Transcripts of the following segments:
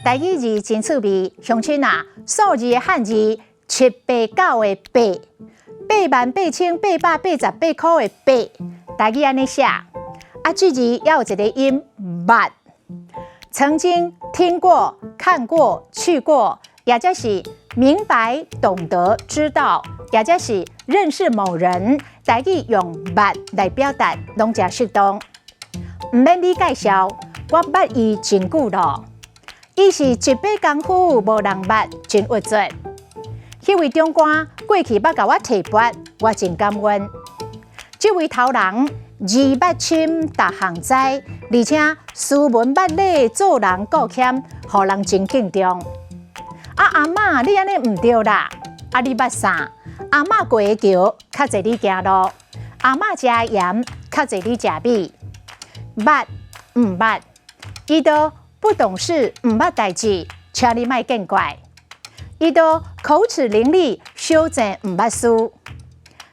台语字真趣味，乡亲啊，数字的汉字789的88000、880、810、8块的8，台语安尼写。这字也有一个音捌。曾经听过、看过、去过，也就是明白、懂得、知道，也就是认识某人。台语用捌来表达，拢真适当。唔免你介绍，我捌伊真久咯。伊是一把功夫无人捌，真活拙。迄位长官过去捌甲我提拔，我真感恩。这位头人字捌深，达项知，而且斯文捌礼，做人够谦，互人真敬重。阿嬷，你安尼唔对啦！你捌啥？阿嬷过的桥较侪你行路，阿嬷食盐较侪你食米。捌唔捌？伊都不懂事，唔捌代志，请你莫见怪。伊都口齿伶俐，修正唔捌书。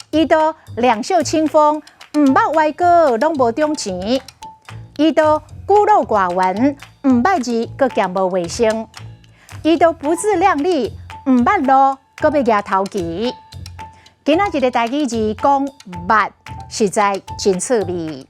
伊都两袖清风，唔捌歪歌，拢无中钱。伊都孤陋寡闻，唔捌字，阁兼无卫生。伊都不自量力，唔捌路，阁要举头旗。今仔日的台语字讲捌，实在真趣味。